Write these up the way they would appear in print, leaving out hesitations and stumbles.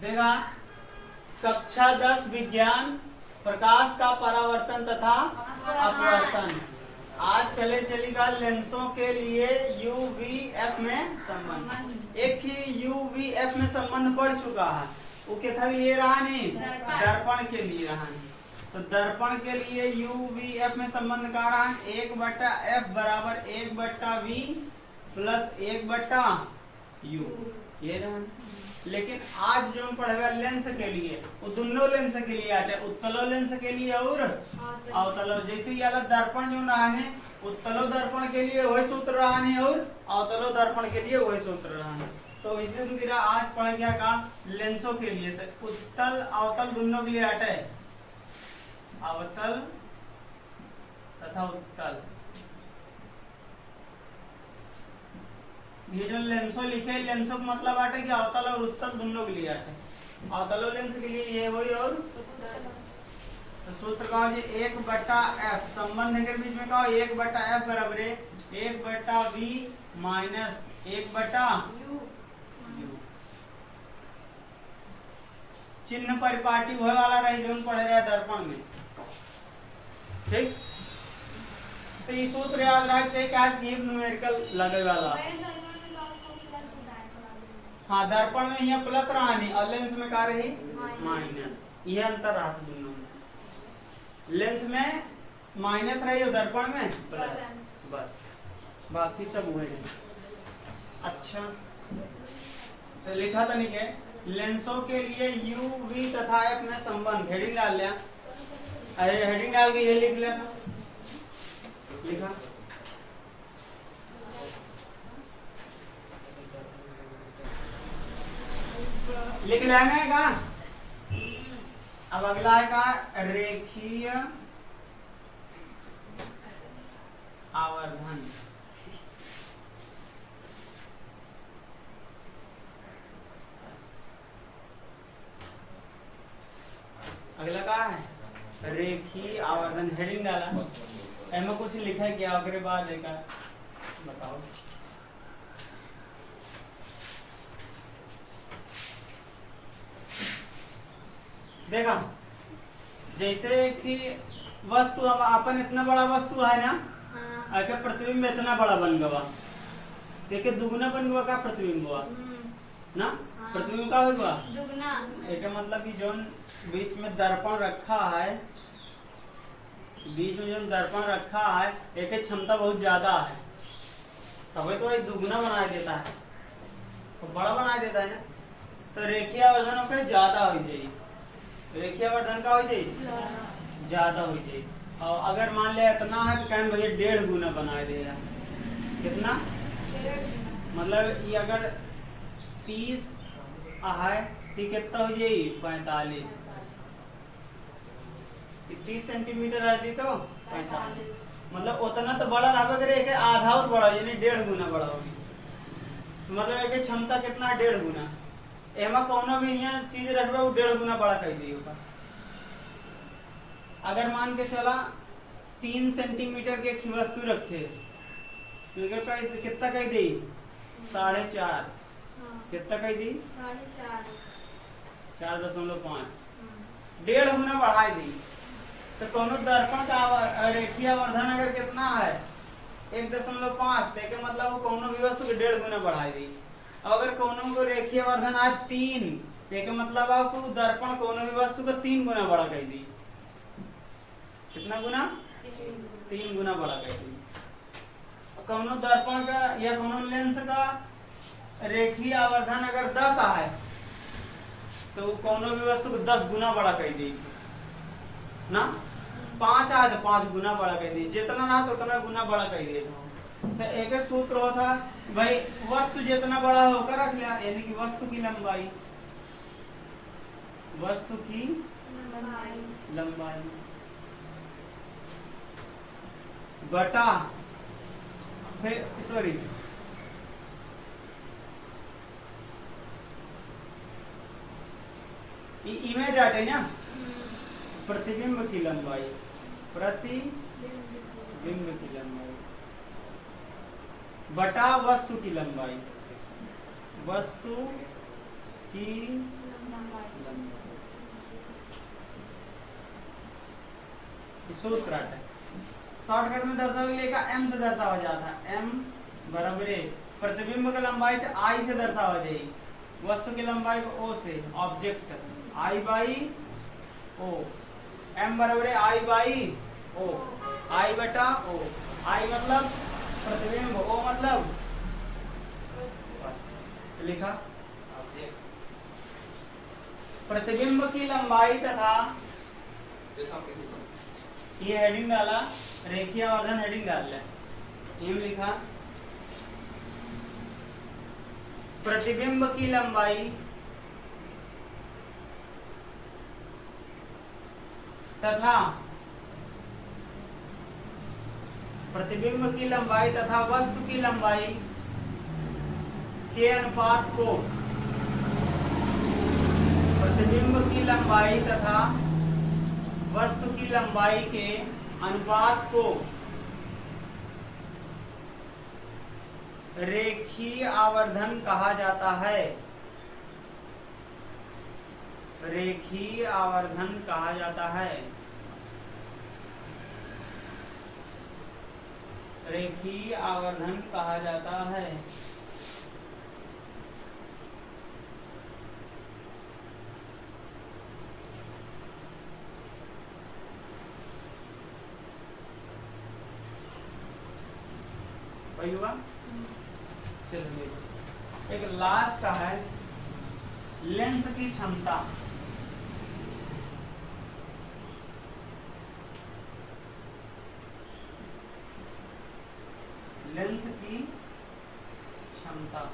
देगा कक्षा 10 विज्ञान प्रकाश का परावर्तन तथा अपवर्तन। आज चलेगा लेंसों के लिए यूवीएफ में संबंध। एक ही यूवीएफ में संबंध पड़ चुका है, वो कितना के लिए रहा नहीं, दर्पण के लिए रहा नहीं। तो दर्पण के लिए यूवीएफ में संबंध का रहा 1/f बराबर 1/v प्लस 1/u, ये रहा। लेकिन आज जो हम पढ़ेगा लेंस के लिए, वो दोनों लेंस के लिए आते, उत्तलो लेंस के लिए और अवतलो। जैसे ये वाला दर्पण जो रहा है, उत्तलो दर्पण के लिए वही सूत्र रहा है और अवतलो दर्पण के लिए वही सूत्र रहा है। तो इसे आज पढ़ गया का लेंसों के लिए, तो उत्तल अवतल दोनों के लिए आते, अवतल तथा उत्तल। ये जो लेंसो लिखे, लेंसो का मतलब आटे कि अवतल और उत्तल दोनों के लिए आटे। अवतलो लेंस के लिए ये वही और तो सूत्र का हो 1/f, संबंध के बीच में कहो 1/f बराबर 1/v माइनस 1/u। चिन्ह परिपाटी हुए वाला रही जो पढ़े रहे दर्पण में, ठीक। तो ये सूत्र याद रहा चाहिए क्या न्यूमेरिकल लगे वाला। हाँ, दर्पण में यहाँ प्लस रहा नहीं और लेंस में क्या रही माइनस, यह अंतर रहा था दोनों में। लेंस में माइनस रही और दर्पण में प्लस, बस बाकी सब हुए। अच्छा, तो लिखा था नहीं के लेंसों के लिए यू वी तथा एफ में संबंध, हेडिंग डाल लिया। अरे हेडिंग डाल के ये लिख लिया, लिखा लिख लेना का। अब अगला है का रेखीय आवर्धन। अगला का है रेखीय आवर्धन, हेडिंग डाला। एम कुछ लिखा है क्या, उसके बाद देखा बताओ। देखा जैसे कि वस्तु, अब अपन इतना बड़ा वस्तु है ना, आके प्रतिबिंब इतना बड़ा बन गया, देखिए दुगुना बन गया का प्रतिबिंब हुआ ना। प्रतिबिंब का हुआ दुगना, एक मतलब कि जो बीच में दर्पण रखा है, बीच में जो दर्पण रखा है एक क्षमता बहुत ज्यादा है, तभी तो ये दुगना बना देता है, तो बड़ा बना देता है ना। तो रेखीय आवर्धन का ज्यादा हो जाए, रेखीय आवर्धन का हो जाए ज्यादा हो जाए। और अगर मान लिया इतना है तो कहें भैया 1.5 गुना बना देगा। कितना, मतलब ये अगर 30 है तो कितना हो जाए 45, 30 सेंटीमीटर है तो 45, मतलब उतना तो बड़ा रहा करे, आधा और बड़ा यानी 1.5 गुना बड़ा होगी। मतलब एक क्षमता कितना 1.5 गुना, एमा कोनो भी यहाँ चीज रखबे वो 1.5 गुना बड़ा कर दी होगा। अगर मान के चला 3 सेंटीमीटर के वस्तु रखे तो कितना कह दी 4.5, कितना कह दी 4.5, 1.5 गुना बढ़ा दी। तो कोनो दर्पण का रेखीय आवर्धन अगर कितना है 1.5, तो मतलब वो कोनो भी वस्तु के 1.5 गुना बढ़ा दी। अगर कोनो को रेखीय आवर्धन आज 3, तो मतलब आपको दर्पण कोनो भी वस्तु को 3 गुना बड़ा कर दी। कितना गुना, 3 गुना बड़ा कर दी। कोनो दर्पण का या कोनो लेंस का रेखीय आवर्धन अगर 10 है तो कोनो भी वस्तु को 10 गुना बड़ा कर दी ना। 5 है तो 5 गुना बड़ा कर दी, जितना ना तो उतना गुना बड़ा कर दी। तो एक सूत्र होता भाई, वस्तु जितना बड़ा होकर रख लिया, यानी कि वस्तु की लंबाई, वस्तु की लंबाई बटा फिर सॉरी इमेज आटे ना, प्रतिबिंब की लंबाई, प्रतिबिंब की लंबाई बटा वस्तु की लंबाई, वस्तु की सूत्र है शॉर्टकट में दर्शाओगे का m से दर्शावा जाता है। m बराबर है प्रतिबिंब की लंबाई से I से दर्शावा जाएगी, वस्तु की लंबाई को O से, object I by O, m बराबर है I बाई O, I बटा O, I मतलब प्रतिबिंब, O मतलब लिखा प्रतिबिंब की लंबाई तथा ये हेडिंग डाला, रेखीय आवर्धन हेडिंग डाल ले, एम लिखा प्रतिबिंब की लंबाई तथा प्रतिबिंब की लंबाई तथा वस्तु की लंबाई के अनुपात को, प्रतिबिंब की लंबाई तथा वस्तु की लंबाई के अनुपात को रेखीय आवर्धन कहा जाता है। रेखीय आवर्धन कहा जाता है। रेखीय आवर्धन कहा जाता है। वही हुआ। चलिए एक लास्ट का है लेंस की क्षमता। लेंस की क्षमता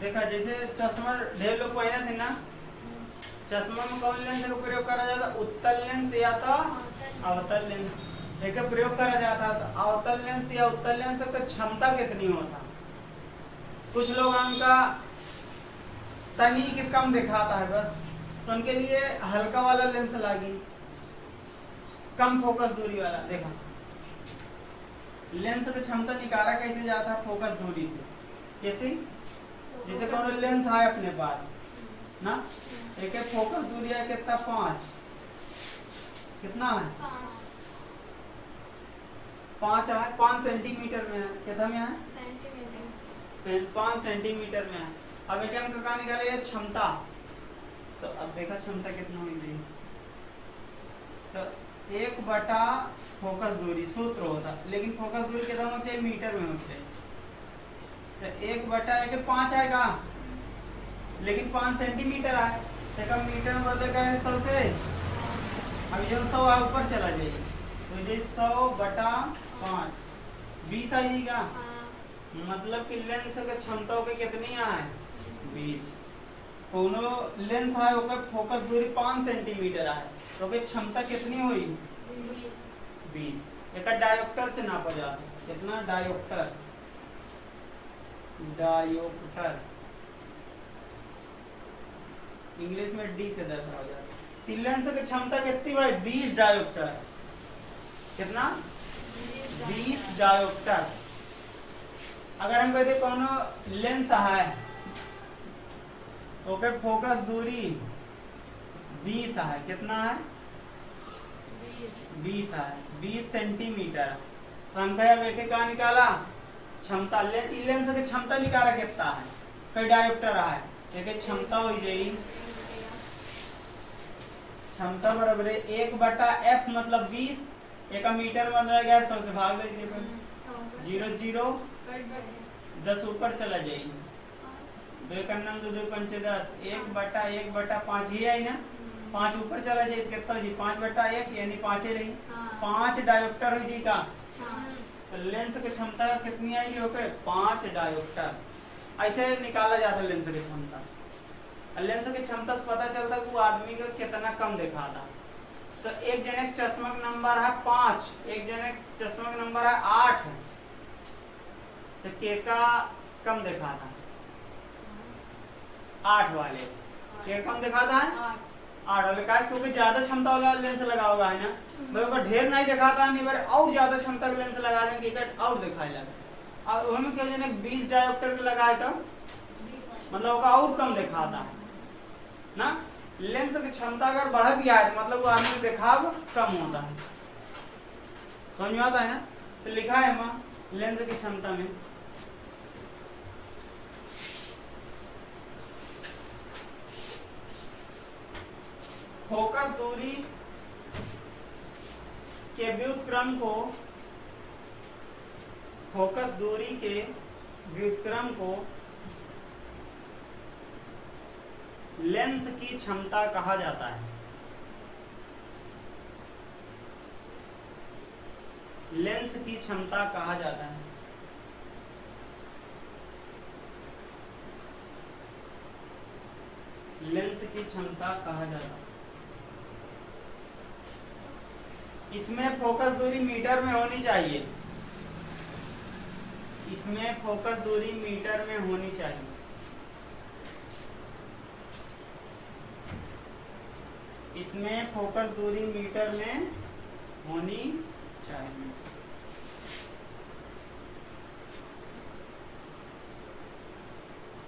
देखा, जैसे चश्मा ढेर लोग पहने थे ना, चश्मा में कौन लेंस का प्रयोग करा जाता? उत्तल लेंस या तो अवतल लेंस एक प्रयोग करा जाता था। अवतल लेंस या उत्तल लेंस का क्षमता कितनी होता? कुछ लोग उनका तनिक कम दिखाता है बस, तो उनके लिए हल्का वाला लेंस लागी, कम फोकस दूरी वाला। देखा लेंस की क्षमता निकाला कैसे जाता है? फोकस दूरी से। कैसे? जैसे कौन लेंस है अपने पास ना, एक फोकस दूरी है कितना? 5। कितना है? 5 है, 5 सेंटीमीटर में है। कितना में है? 5 सेंटीमीटर में है। अब एक अंक का निकाले ये क्षमता, तो अब देखा क्षमता कितना हुई थी, तो 1 बटा फोकस दूरी सूत्र होता, लेकिन फोकस दूरी कितना होना चाहिए? मीटर में होना चाहिए। तो 1 बटा 5 आएगा, लेकिन 5 सेंटीमीटर है, तो मीटर में बदल गए 100 से। अब जो 100 है ऊपर चला जाइए, तो ये 100 बटा 5 20 आएगा। मतलब कि लेंस के क्षमता के कितनी है? 20। कोनो लेंस है ओके फोकस दूरी 5 सेंटीमीटर है, तो के क्षमता कितनी हुई? 20। एक डायोप्टर से नापा जाता है। कितना? डायोप्टर। डायोप्टर इंग्लिश में डी से दर्शाया जाता है। लेंस की क्षमता कितनी भाई? 20 डायोप्टर। कितना? 20 डायोप्टर। अगर हम कहते कोनो लेंस है ओके फोकस दूरी 20 है। कितना है? 20 है, 20 सेंटीमीटर। तो हम कहे अब एक का निकाला क्षमता, लेंस की क्षमता निकाला कितना है? कई डायोप्टर है, एक क्षमता हो जाएगी, क्षमता बराबर है 1 बटा f मतलब 20, एक मीटर में बदल गया 100 से भाग दीजिए, 0 0 10 ऊपर चला जाएगी, 2 का 9 2 2 5 10, 1 बटा 5 ही आई ना, 5 ऊपर चला जाए कितना जी? 5 बटा 1 यानी 5 ही रही। 5 डायोप्टर हुई जी का। तो लेंस की क्षमता कितनी आएगी? Okay 5 dioptre. ऐसे निकाला जाता है लेंस की क्षमता। लेंस की क्षमता से पता चलता है वो आदमी का कितना कम दिखाता। तो एक जने चश्मा का नंबर है 5, एक जने चश्मा का नंबर है 8, तो के का कम दिखाता है? 8 वाले के कम दिखाता है 8 वाले का, क्योंकि ज्यादा क्षमता वाला लेंस लगा होगा है ना भाई, वो ढेर नहीं दिखाता, नहीं बार और ज्यादा क्षमता का लेंस लगा देंगे और दिखाए लगा। और उनमें क्या जने 20 डायोप्टर लगाए तो मतलब वो और कम दिखाता है ना। लेंस की क्षमता अगर बढ़ गया है तो मतलब वो आदमी दिखाव कम होता है। समझ में आता है ना। तो लिखा है वहाँ लेंस की क्षमता में फोकस दूरी के व्युत्क्रम को, फोकस दूरी के व्युत्क्रम को लेंस की क्षमता कहा जाता है। लेंस की क्षमता कहा जाता है। लेंस की क्षमता कहा जाता है। इसमें फोकस दूरी मीटर में होनी चाहिए। इसमें फोकस दूरी मीटर में होनी चाहिए। इसमें फोकस दूरी मीटर में होनी चाहिए।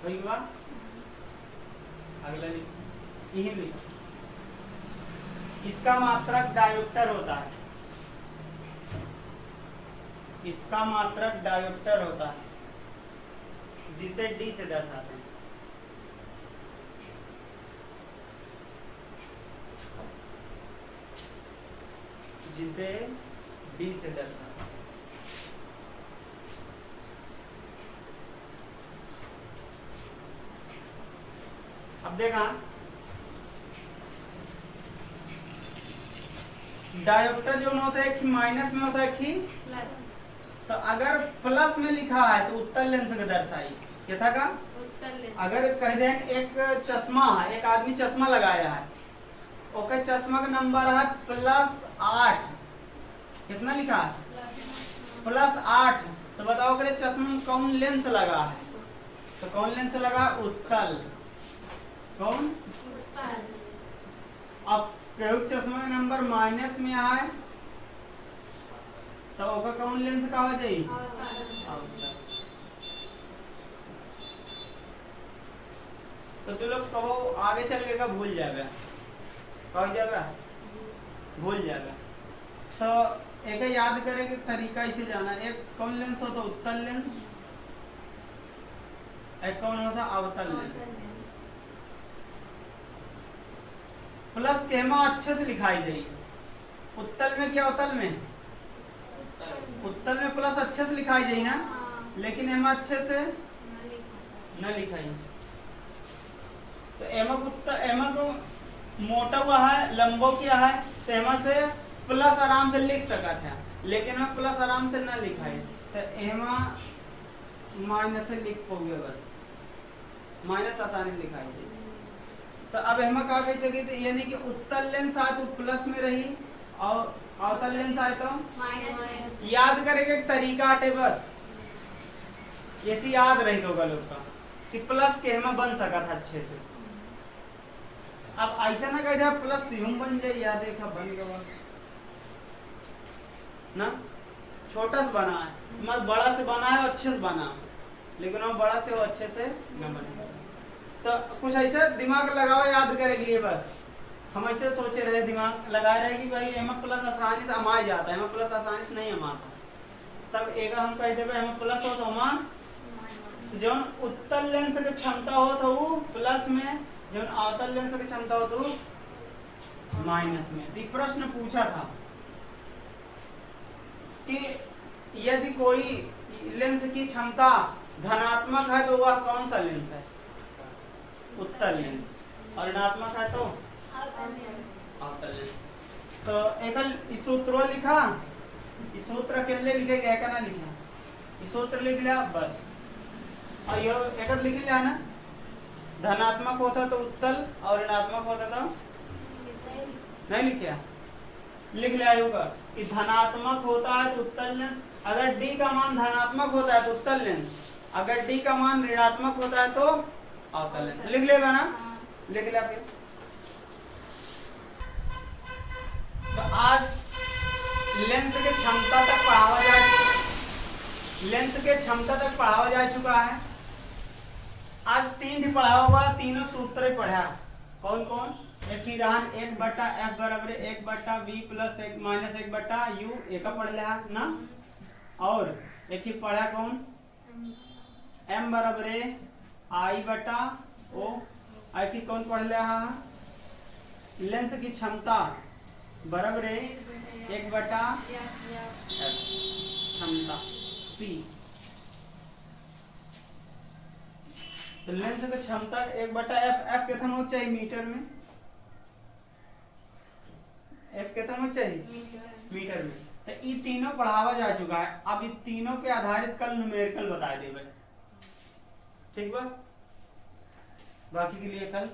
वही बात। अगला यही लिखो। इसका मात्रक डायोप्टर होता है। इसका मात्रक डायोप्टर होता है जिसे डी से दर्शाते हैं। जिसे डी से दर्शाते हैं। अब देखा डायोप्टर जो होता है कि माइनस में होता है कि प्लस। तो अगर प्लस में लिखा है तो उत्तल लेंस का दर्शाई क्या था का उत्तल लेंस। अगर कह दें एक चश्मा है, एक आदमी चश्मा लगाया है, ओके चश्मा का नंबर है +8, कितना लिखा है +8, तो बताओ करे चश्मा में कौन लेंस लगा है। तो कौन लेंस लगा उत्तल। कौन उत्तल। अब केहू चश्मा का नंबर माइनस में है तो ओका कौन लेंस का हो जाई अवतल। तो तुम लोग कहो आगे चल के का भूल जाएगा, कहो जाएगा भूल जाएगा। तो एक याद करे के तरीका इसे जाना। एक कौन लेंस होता उत्तल लेंस, एक कौन होता अवतल लेंस। प्लस कहमा अच्छे से लिखाई जाए। उत्तल में क्या उत्तल में उत्तल में प्लस अच्छे से लिखाई जाए ना, लेकिन एमा अच्छे से न लिखाई। तो एमा को मोटा हुआ है, लंबो किया है, तो एमा से प्लस आराम से लिख सका था, लेकिन मैं प्लस आराम से न लिखाई तो एमा माइनस से लिख पाओगे। बस माइनस आसानी से लिखाई जाए। तो अब एमा का कही चाहिए यानी कि उत्तल लेंस आए तो प्लस में रही और अवतल लेंस आए तो माइनस। याद करेंगे एक तरीका आटे बस ऐसी याद रही होगा लोग का कि प्लस के हम बन सका था अच्छे से। अब ऐसा ना कह प्लस हम बन जाए, याद देखा बन गया ना। छोटा से बना है मत बड़ा से बना है, अच्छे से बना, लेकिन वो बड़ा से वो अच्छे से न बने। तो कुछ ऐसे दिमाग लगाओ, याद करेगी ये बस। हम ऐसे सोचे रहे, दिमाग लगाए रहे कि भाई एम प्लस आसानी से अमा जाता है, एम प्लस आसानी से नहीं अमाता। तब एक हम कह देवे एम प्लस हो तो अमा जो उत्तल लेंस की क्षमता हो तो वो प्लस में, जो अवतल लेंस की क्षमता हो तो माइनस में। तो प्रश्न पूछा था कि यदि कोई लेंस की क्षमता धनात्मक है तो वह कौन सा लेंस है उत्तल लेंस, और ऋणात्मक है तो अवतल लेंस। तो एक सूत्र लिखा, इस सूत्र के लिए लिखे गया का ना लिखा, इस सूत्र लिख लिया बस। और ये एक लिख लिया ना, धनात्मक होता तो उत्तल और ऋणात्मक होता तो नहीं लिखा, लिख लिया होगा कि धनात्मक होता है तो उत्तल लेंस, अगर डी का मान धनात्मक होता है तो उत्तल लेंस, अगर डी का मान ऋणात्मक होता है तो अवतल लेंस। लिख लेगा ना, लिख लिया। फिर तो आज लेंस के क्षमता तक पढ़ावा जा, लेंस के क्षमता तक पढ़ावा जा चुका है। आज 3 पढ़ा होगा, तीनों सूत्र ही पढ़ा। कौन कौन? एक ही रहन 1/f बराबर 1/v प्लस 1 माइनस 1/u एक पढ़ लिया ना। और एक ही पढ़ा कौन? m बराबर I/o। आई थी कौन पढ़ लिया? लेंस की क्षमता बराबर 1/f क्षमता p। तो लेंस की क्षमता 1/f। f कितना होना चाहिए मीटर में? f कितना होना चाहिए मीटर में। तो ये तीनों पढ़ावा जा चुका है। अब ये तीनों पे आधारित कल न्यूमेरिकल बता देवे। ठीक बा, बाकी के लिए कल